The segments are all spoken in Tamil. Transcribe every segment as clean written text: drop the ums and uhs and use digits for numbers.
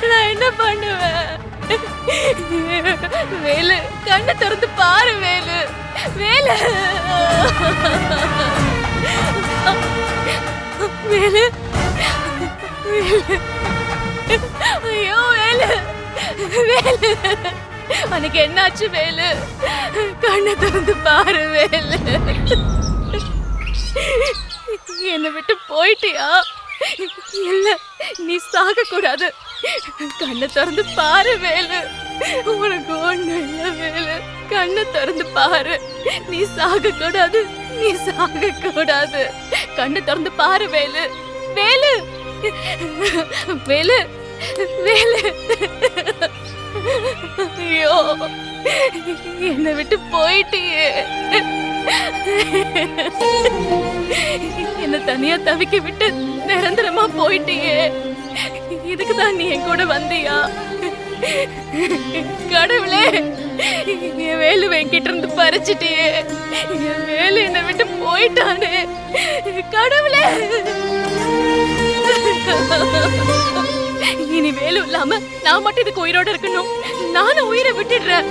நான் என்ன பண்ணுவேன்? வேலு, கண்ணை திறந்து பாரு வேலு. வேலு, வேலு, வேலு. ஐயோ வேலு, வேலு, உனக்கு என்னாச்சு வேலு? கண்ணை திறந்து பாரு வேலு. என்னை விட்டு போயிட்டியா? இல்ல, நீ சாக கூடாது. கண்ணை திறந்து பாரு வேலு. உனக்கு ஒண்ணு இல்ல வேலு. கண்ணை திறந்து பாரு. நீ சாக கூடாது, நீ சாக கூடாது. கண்ணை திறந்து பாரு வேலு. வேலு, வேலு, வேலு. ஐயோ, என்னை விட்டு போயிட்டியே. என்ன தனியா தவிக்க விட்டு நிரந்தரமா போயிட்டியே. இதுக்குதான் நீ என் கூட வந்தியா? கடவுளே, என் வேலு என்கிட்ட இருந்து பறிச்சிட்டியே. என் வேலு என்னை விட்டு போயிட்டானே. கடவுளே, இனி வேலு இல்லாம நான் மட்டும் இதுக்கு உயிரோட இருக்கணும். நானும் உயிரை விட்டுடுறேன்.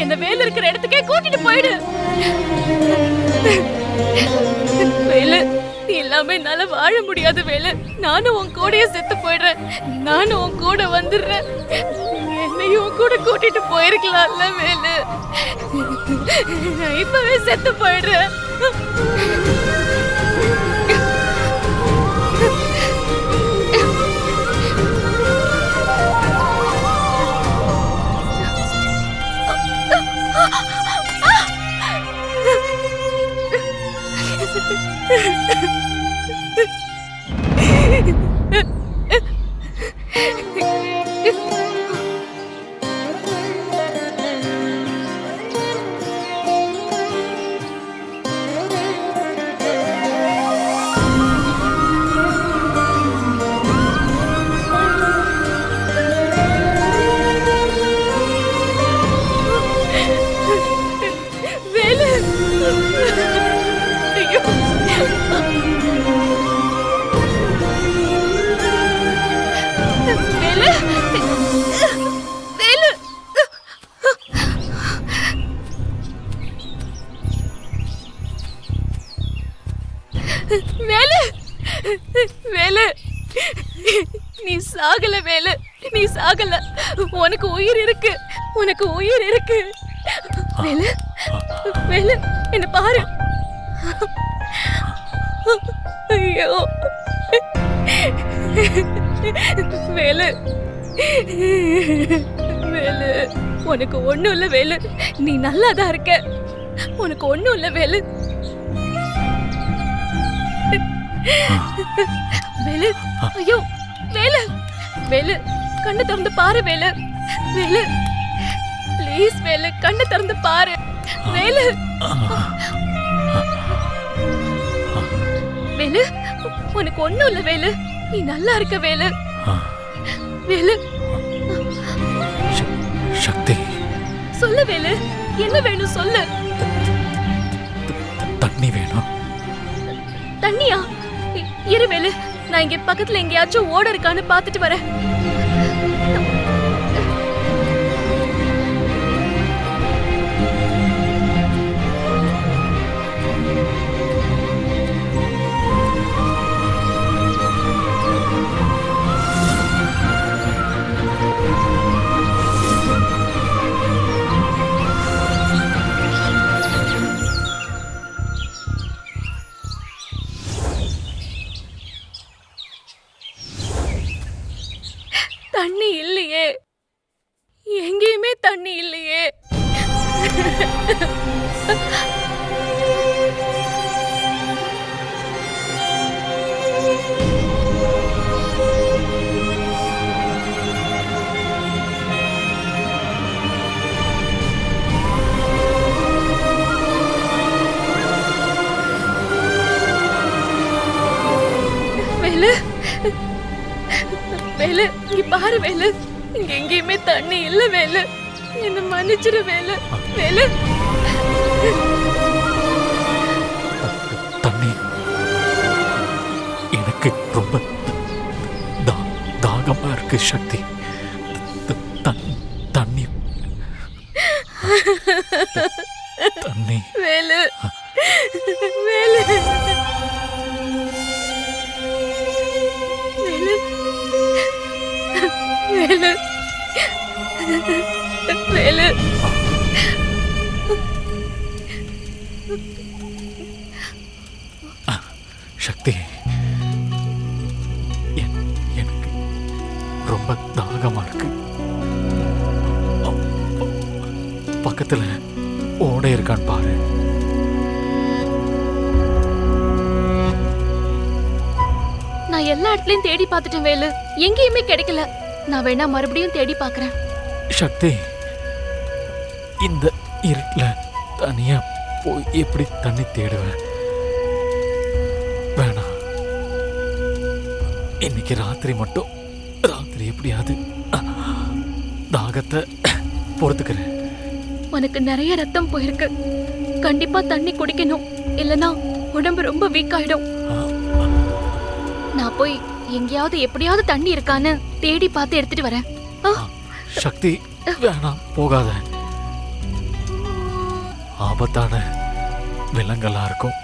என்ன வேலு இருக்கிற இடத்துக்கே கூட்டிட்டு போயிடு. வேலு, நீ இல்லாம என்னால வாழ முடியாது வேலு. நானும் உன் கூடயே செத்து போயிடுறேன். நானும் உன் கூட வந்துடுறேன். என்னையும் உன் கூட கூட்டிட்டு போயிருக்கலாம்ல வேலு. நான் இப்பவே செத்து போயிடுறேன். வேலு, ஐயோ, வேலு, வேலு. வேலு, வேலு, நீ சாகல வேலு. நீ சாகல. உனக்கு உயிர் இருக்கு. உனக்கு உயிர் இருக்கு. வேலு, வேலு, என்ன பாரு. ஐயோ வேலு, வேலு, உனக்கு ஒண்ணும் இல்ல வேலு. நீ நல்லாதான் இருக்க. உனக்கு ஒண்ணும் இல்ல வேலு. வேலு, ஐயோ வேலு, வேலு, கண்ணை திறந்து பாரு வேலு. வேலு, ப்ளீஸ் வேலு, கண்ணை திறந்து பாரு வேலு. வேலு, உனக்கு ஒண்ணும் இல்ல வேலு. நீ நல்லா இருக்க வேலு. வேலு, சக்தி, சொல்லு வேலு, என்ன வேணும் சொல்லு. தண்ணி வேணும். தண்ணியா? இரு வேலு, நான் இங்க பக்கத்துல எங்கேயாச்சும் ஓட இருக்கான்னு பாத்துட்டு வரேன். தண்ணி இல்லையே, எங்கேயுமே தண்ணி இல்லையே. வேலு, வேலு, இங்க பாரு வேலு, இங்க எங்கேயுமே தண்ணி இல்ல வேலு. என்ன மன்னிச்சிரு வேலு. வேலு, தண்ணி எனக்கு எனக்கு ரொம்ப தாகமா இருக்கு சக்தி. தண்ணி தண்ணி. வேலு வேலு வேலு வேலு வேலு சக்தி, எனக்கு ரொம்ப தாகமா இருக்கு. பக்கத்துல ஓடை இருக்கான்னு பாரு. நான் எல்லா இடத்துலயும் தேடி பார்த்துட்டேன் வேலு, எங்கேயுமே கிடைக்கல. நான் வேணா மறுபடியும் தேடி பார்க்கறேன். சக்தி, இந்த இருட்டுல தனியா போய் எப்படி தண்ணி தேடுவேன்? வேணாம், இன்னைக்கு ராத்திரி எப்படியாவது தாகத்தை பொறுத்துக்கிறேன். உனக்கு நிறைய ரத்தம் போயிருக்கு, கண்டிப்பா தண்ணி குடிக்கணும், இல்லனா உடம்பு ரொம்ப வீக் ஆயிடும். நான் போய் எங்கேயாவது எப்படியாவது தண்ணி இருக்கான்னு தேடி பார்த்து எடுத்துட்டு வரேன். சக்தி, வேணாம், போகாத. ஆபத்தான விலங்கெல்லாம் இருக்கும்.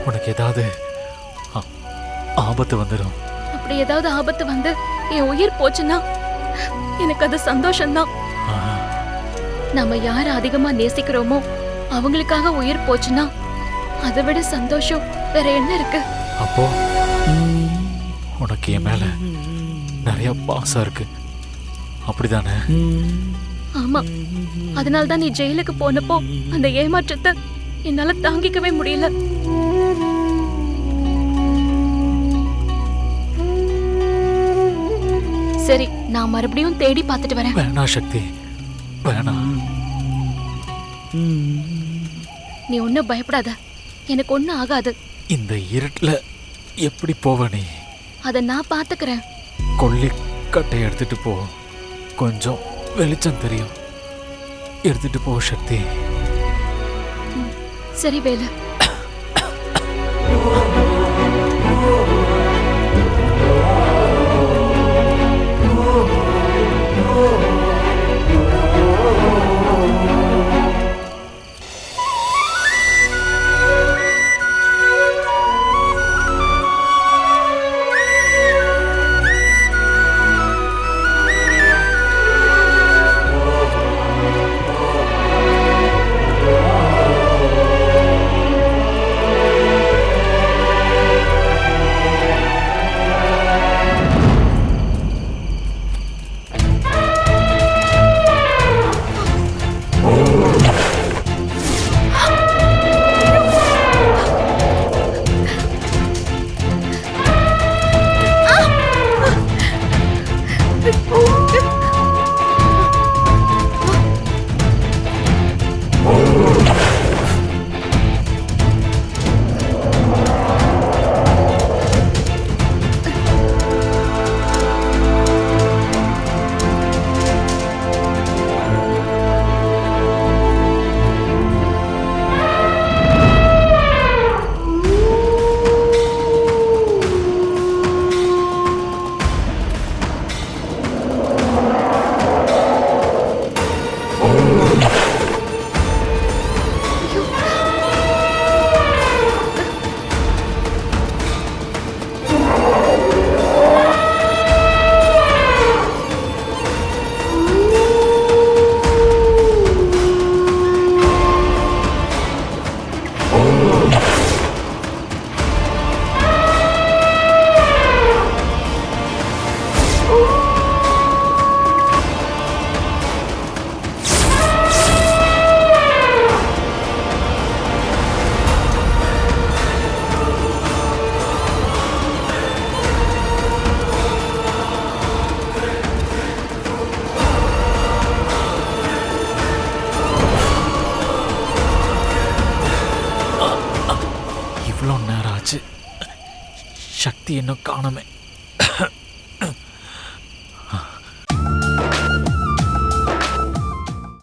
உனக்கு ஏதாவது ஆபத்து வந்துடும். அப்படி ஏதாவது ஆபத்து வந்து என் உயிர் போச்சுன்னா எனக்கு அது சந்தோஷம்தான். நம்ம யார அதிகமா நேசிக்கிறோமோ அவங்களுக்காக உயிர் போச்சுன்னா அதை விட சந்தோஷம் வேற என்ன இருக்கு? அப்போ உனக்கு என் மேல நிறைய பாசம் இருக்கு, அப்படிதானே? ஆமா, அதனால்தான் நீ ஜெயிலுக்கு போனப்போ அந்த ஏமாற்றத்தை என்னால தாங்கிக்கவே முடியல. சரி, நான் மறுபடியும் தேடி பார்த்துட்டு வரேன். வேணா சக்தி, வேணாம். நீ ஒன்னும் பயப்படாத, எனக்கு ஒன்னும் ஆகாது. இந்த இருட்டுல எப்படி போவ நீ? அத நான் பாத்துக்கிறேன். கொல்லி கட்டை எடுத்துட்டு போ, கொஞ்சம் வெளிச்சம் தெரியும். எடுத்துட்டு போ சக்தி. சரி வேலு. சக்தி இன்னும் காணுமே.